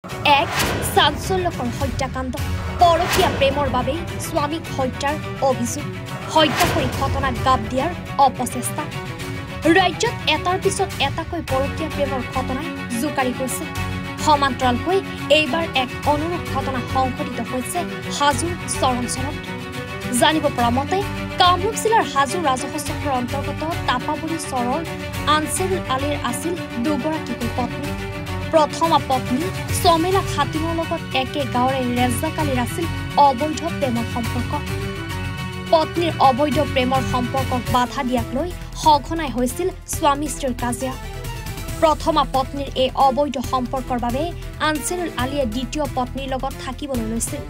এক চাঞ্চল্যকৰ হত্যাকাণ্ড পৰকীয়া প্ৰেমৰ বাবে স্বামীক হত্যাৰ অভিযোগ হত্যা কৰি ঘটনাত গাপ দিয়াৰ অপচেষ্টা ৰাজ্যত এটাৰ পিছত এটাকৈ পৰকীয়া প্ৰেমৰ ঘটনাই জোকাৰি গৈছে সমান্তৰালকৈ এইবাৰ এক অনুৰূপ ঘটনা সংঘটিত হৈছে হাজোৰ চৰণচৰত জানিব পৰা মতে কামৰূপ জিলাৰ হাজো ৰাজহ চক্ৰৰ অন্তৰ্গত তাপাবলী চৰৰ আনছেৰুল আলীৰ আছিল দুগৰাকীকৈ পত্নী প্ৰথমা পত্নী চমেলা খাতুনৰ লগত একে গাঁৱৰে ৰেজাক আলীৰ আছিল অবৈধ প্ৰেমৰ সম্পৰ্ক পত্নীৰ অবৈধ প্ৰেমৰ সম্পৰ্কক বাধা দিয়াক লৈ সঘনাই হৈছিল স্বামী স্ত্ৰীৰ কাজিয়া প্ৰথমা পত্নীৰ এই অবৈধ সম্পৰ্কৰ বাবে আনছেৰুল আলীয়ে দ্বিতীয় পত্নীৰ লগত থাকিবলৈ লৈছিল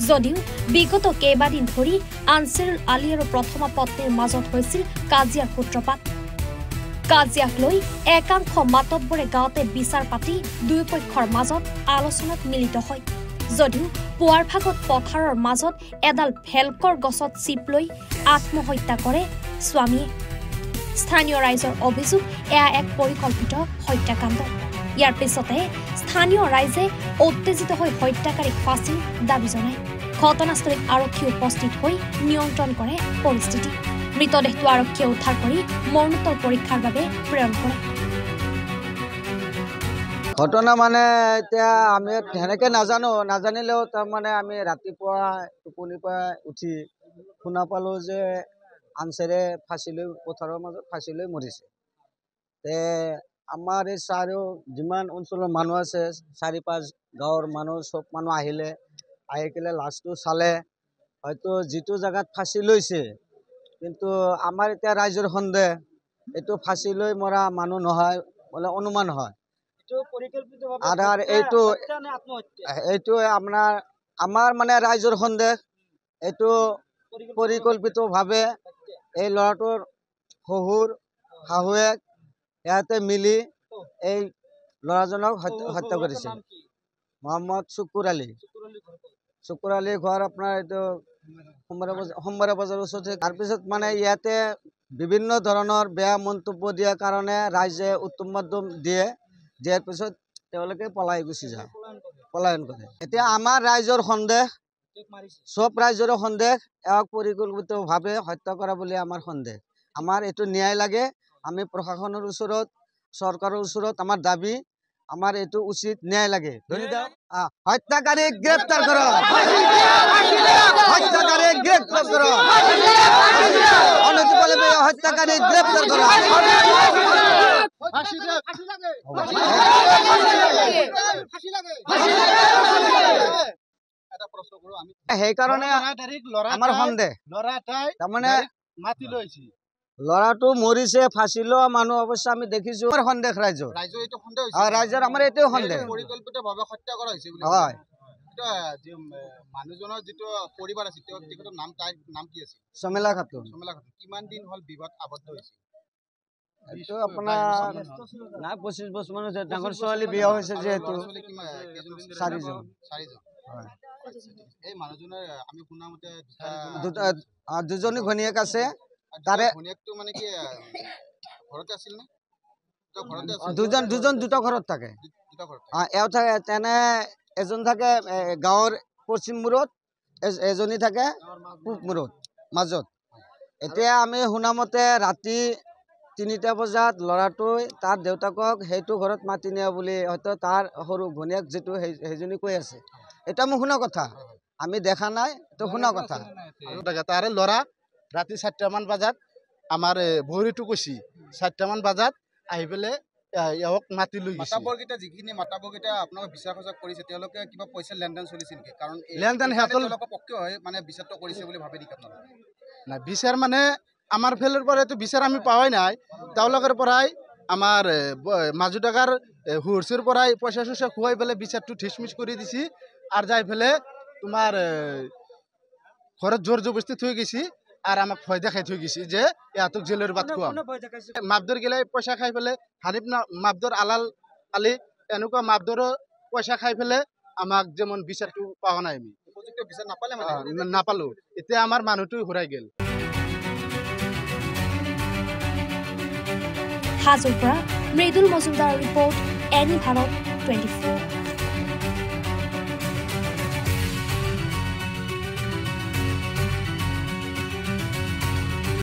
যদিও বিগত কেইবাদিন ধৰি আনছেৰুল আলী আৰু প্ৰথমা পত্নীৰ মাজত হৈছিল কাজিয়াৰ সূত্ৰপাত কাজিয়াক লৈ একাংশ মাতব্বৰে গাঁৱতে বিচাৰ পাতি দুয়োপক্ষৰ মাজত আলোচনাত মিলিত হয় যদিও পুৱাৰ ভাগত পথাৰৰ মাজত এডাল ভেলকৰ গছত চিপ লৈ আত্মহত্যা কৰে স্বামীয়ে স্থানীয় ৰাইজৰ অভিযোগ এয়া এক পৰিকল্পিত হত্যাকাণ্ড ইয়াৰ পিছতে স্থানীয় ৰাইজে উত্তেজিত হৈ হত্যাকাৰীক ফাঁচীৰ দাবী জনায় ঘটনাস্থলীত আৰক্ষী উপস্থিত হৈ নিয়ন্ত্ৰণ কৰে পৰিস্থিতি মৃতদেহটো আৰক্ষীয়ে উদ্ধাৰ কৰি মৰণোত্তৰ পৰীক্ষাৰ বাবে প্ৰেৰণ কৰে ঘটনা মানে এতিয়া আমি সেনেকে নাজানিলেও তাৰমানে আমি ৰাতিপুৱা টোপনিৰ পৰা উঠি শুনা পালোঁ যে আনছেৰে ফাঁচি লৈ পথাৰৰ মাজত ফাঁচি লৈ মৰিছে আমাৰ এই চাৰিও যিমান অঞ্চলৰ মানুহ আছে 4-5 গাঁৱৰ মানুহ চব মানুহ আহিলে আহি পেলাই লাছটো চালে হয়তো যিটো জেগাত ফাঁচি লৈছে কিন্তু আমাৰ এতিয়া ৰাইজৰ সন্দেহ এইটো ফাঁচি লৈ মৰা মানুহ নহয় বোলে অনুমান হয় আধাৰ এইটো আমাৰ মানে ৰাইজৰ সন্দেহ এইটো পৰিকল্পিতভাৱে এই ল'ৰাটোৰ শহুৰ শাহুৱেক ইয়াতে মিলি এই ল'ৰাজনক হত্যা কৰিছে মোহাম্মদ শুকুৰ আলী ঘৰ আপোনাৰ এইটো সোমবাৰে বজাৰৰ ওচৰতে তাৰপিছত মানে ইয়াতে বিভিন্ন ধৰণৰ বেয়া মন্তব্য দিয়াৰ কাৰণে ৰাইজে উত্তম মাধ্যম দিয়াৰ পিছত তেওঁলোকে পলায়ন কৰে এতিয়া আমাৰ ৰাইজৰ সন্দেহ সব ৰাইজৰ সন্দেহ এক পৰিকল্পিতভাৱে হত্যা কৰা বুলি আমাৰ সন্দেহ আমাৰ এইটো ন্যায় লাগে আমি প্ৰশাসনৰ ওচৰত চৰকাৰৰ ওচৰত আমাৰ দাবী আমাৰ এইটো উচিত ন্যায় লাগে হত্যাকাৰীক গ্ৰেপ্তাৰ কৰক হত্যাকাৰীক গ্ৰেপ্তাৰ কৰক অনতিপলমে হত্যাকাৰীক গ্ৰেপ্তাৰ কৰক সেইকাৰণে আমাৰ সন্দেহ তাৰমানে ল'ৰাটো মৰিছে ফাঁচি লোৱা মানুহ অৱশ্য আমি দেখিছো সন্দেহ ৰাইজৰ আমাৰ এইটোৱে সন্দেহ পৰিকল্পিতভাৱে হত্যা কৰা হৈছে হয় মানুহজনৰ যিটো পৰিবাৰ আছে তেখেতৰ নাম কি আছিল চমেলা খাতুন কিমান দিন হ'ল বিবাদ আবদ্ধ হৈছে এইটো আপোনাৰ নাই 25 বছৰ মান হৈছে ডাঙৰ ছোৱালী বিয়া হৈছে যিহেতু 4জন এই মানুহজনৰ আমি শুনা মতে দুজনী ঘনীয়েক আছে তাৰে ঘনীয়েকটো মানে কি ঘৰতে আছিল নে দুটা ঘৰত থাকে এওঁ থাকে তেনে এজন থাকে গাঁৱৰ পশ্চিম মূৰত এজনী থাকে পূব মূৰত মাজত এতিয়া আমি শুনামতে ৰাতি 3টা বজাত ল'ৰাটোই তাৰ দেউতাকক সেইটো ঘৰত মাতি নিয়া বুলি হয়তো তাৰ সৰু ঘনীয়েক যিটো সেইজনী কৈ আছে এটা মোক শুনা কথা আমি দেখা নাই তো শুনা কথা তাৰে ল'ৰা ৰাতি 4টামান বজাত আমাৰ ভৰিটো কৈছি 4টামান বজাত আহি পেলাই ইয়াক মাতি লৈ গৈছে মাতাবৰকেইটা যিখিনি মাতাবৰকেইটা আপোনালোকে বিচাৰ খোজা কৰিছে তেওঁলোকে কিবা পইচা লেনদেন চলিছিল নেকি কাৰণ লেনদেন তেওঁলোকৰ পক্ষে হয় মানে বিচাৰটো কৰিছে বুলি ভাবে নেকি আপোনালোকে নাই বিচাৰ মানে আমাৰ ফেলৰ পৰাটো বিচাৰ আমি পাৱাই নাই তেওঁলোকৰ পৰাই আমাৰ মাজু ডেকাৰ হুৰচুৰ পৰাই পইচা চইচা খুৱাই পেলাই বিচাৰটো ধিচমিচ কৰি দিছি আৰু যাই পেলাই তোমাৰ ঘৰত জোৰ জবস্তি থৈ গৈছি আৰ আমাক ভয় দেখাই থৈ গেছি যে ইয়াতক জেলেৰ ভাত খুৱাম মাপদৰ গেলে পয়সা খাই ফেলে হানিফ মাপদৰ আলাল আলি এনেকুৱা মাপদর পয়সা খাই ফেলে আমাক যেমন বিচারটো পাওয়া নাই আমি উপযুক্ত বিচার নাপালো এতিয়া আমার মানুহটো ঘুরাই গেল হাজোৰ পৰা মৃদুল মজুমদাৰ ৰিপৰ্ট এনি ভাৰত 24